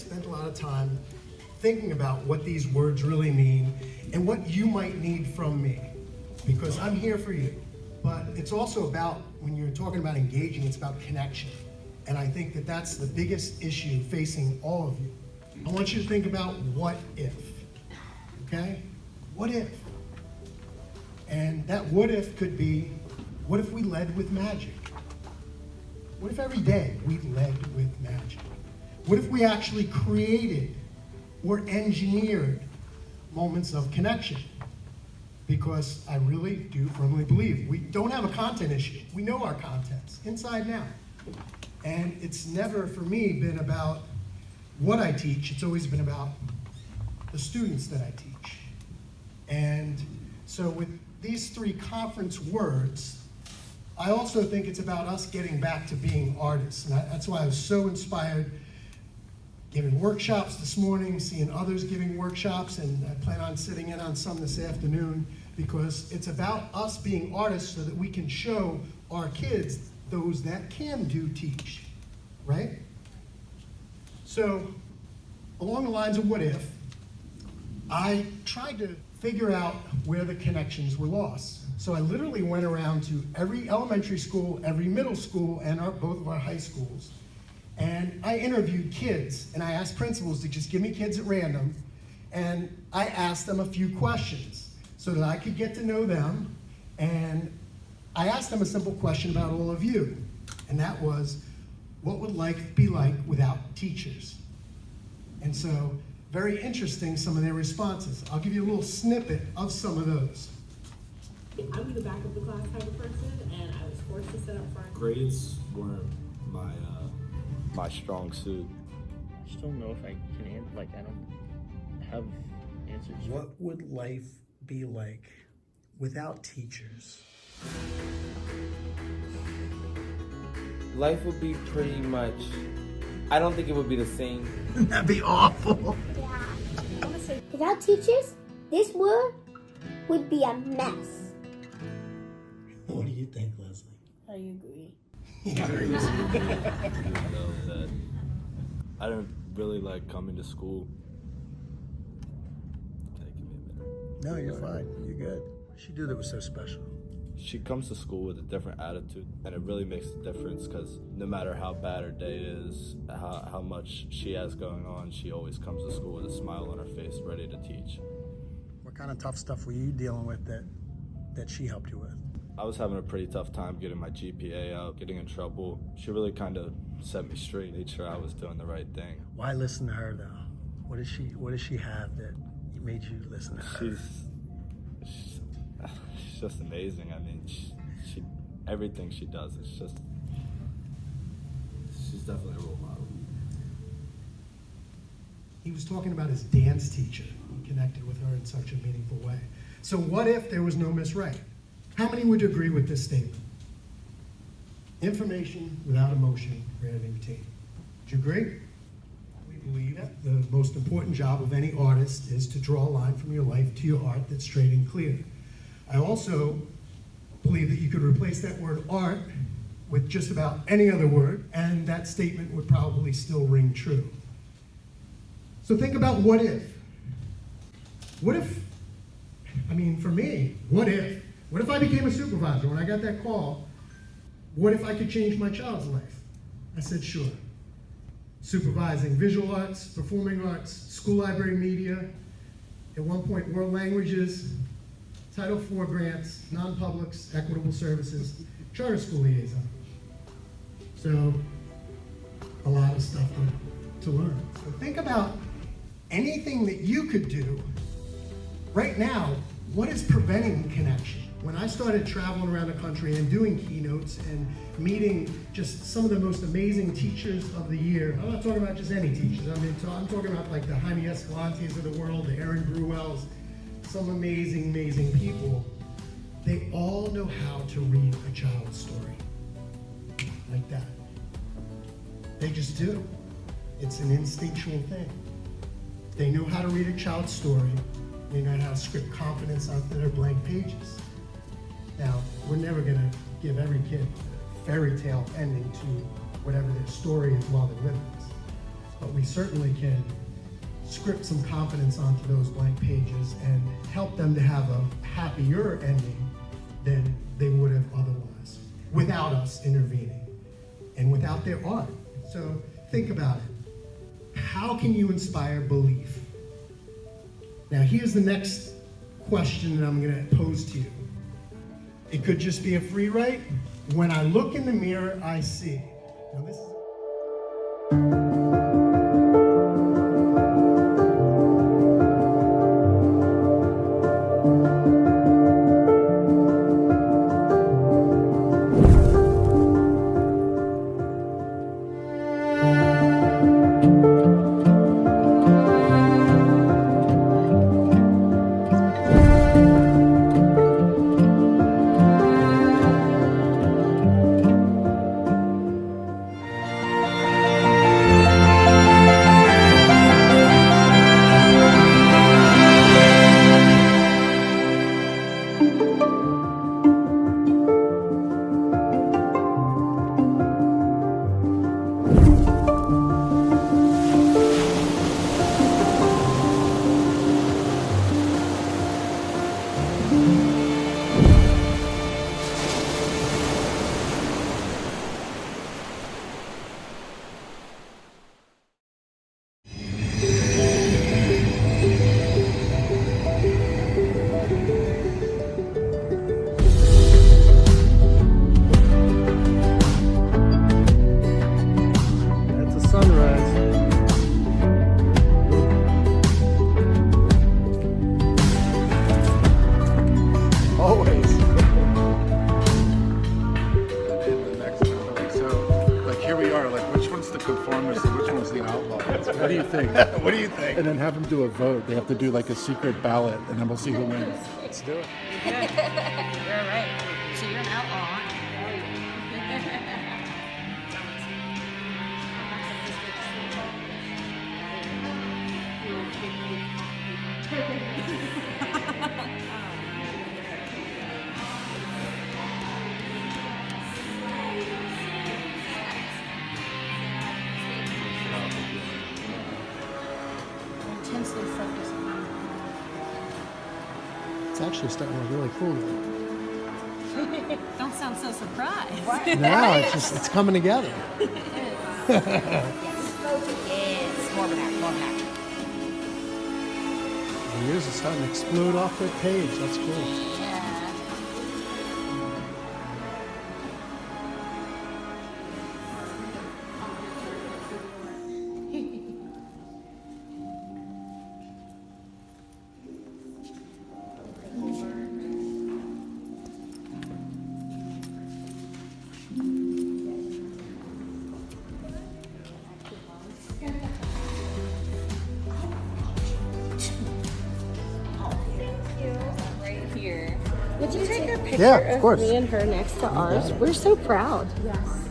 spent a lot of time thinking about what these words really mean and what you might need from me, because I'm here for you. But it's also about, when you're talking about engaging, it's about connection. And I think that that's the biggest issue facing all of you. I want you to think about what if, okay? What if? And that what if could be, what if we led with magic? What if every day we led with magic? What if we actually created or engineered moments of connection? Because I really do firmly believe we don't have a content issue. We know our contents, inside and out. And it's never, for me, been about what I teach. It's always been about the students that I teach. And so with these three conference words, I also think it's about us getting back to being artists. And that's why I was so inspired giving workshops this morning, seeing others giving workshops, and I plan on sitting in on some this afternoon, because it's about us being artists so that we can show our kids, those that can do teach, right? So, along the lines of what if, I tried to figure out where the connections were lost. So I literally went around to every elementary school, every middle school, and both of our high schools. And I interviewed kids, and I asked principals to just give me kids at random, and I asked them a few questions so that I could get to know them. And I asked them a simple question about all of you, and that was, what would life be like without teachers? And so, very interesting, some of their responses. I'll give you a little snippet of some of those. I'm the back of the class type of person, and I was forced to sit up front. Grades weren't my strong suit. I just don't know if I can, I don't have answers. What would life be like without teachers? Life would be pretty much, I don't think it would be the same. That'd be awful. Yeah. Without teachers, this world would be a mess. What do you think, Leslie? I agree. You know that I don't really like coming to school. Okay, give me a minute. No, you're fine. You're good. What did she do that was so special? She comes to school with a different attitude, and it really makes a difference, because no matter how bad her day is, how much she has going on, she always comes to school with a smile on her face, ready to teach. What kind of tough stuff were you dealing with that she helped you with? I was having a pretty tough time getting my GPA up, getting in trouble. She really kind of set me straight, made sure I was doing the right thing. Why listen to her, though? What does she have that made you listen to her? She's just amazing. I mean, she everything she does, she's definitely a role model. He was talking about his dance teacher. He connected with her in such a meaningful way. So what if there was no Miss Wright? How many would agree with this statement? Information without emotion created routine. Do you agree? We believe that the most important job of any artist is to draw a line from your life to your art that's straight and clear. I also believe that you could replace that word art with just about any other word, and that statement would probably still ring true. So think about what if. What if, I mean, for me, what if I became a supervisor? When I got that call, what if I could change my child's life? I said, sure. Supervising visual arts, performing arts, school library media, at one point world languages, Title IV grants, non-publics, equitable services, charter school liaison. So, a lot of stuff to learn. So think about anything that you could do right now. What is preventing connection? When I started traveling around the country and doing keynotes and meeting just some of the most amazing teachers of the year, I'm not talking about just any teachers, I'm talking about like the Jaime Escalantes of the world, the Aaron Bruels, some amazing, amazing people. They all know how to read a child's story like that. They just do. It's an instinctual thing. They know how to read a child's story. They know how to script confidence onto their blank pages. Now, we're never gonna give every kid a fairy tale ending to whatever their story is while they're with us. but we certainly can script some confidence onto those blank pages and help them to have a happier ending than they would have otherwise, without us intervening and without their art. So think about it. How can you inspire belief? Now here's the next question that I'm going to pose to you. It could just be a free write. When I look in the mirror, I see. Now this is What do you think? What do you think? And then have them do a vote. They have to do like a secret ballot, and then we'll see who wins. Let's do it. You're right. So you're an outlaw. Intensely focused on. It's actually starting to look really cool now. Don't sound so surprised. No, it's coming together. Yes. More of an act, more of an act. And yours is starting to explode off that page. That's cool. Yeah. Would you take a picture Yeah, of course. me and her next to ours? We're so proud. Yes.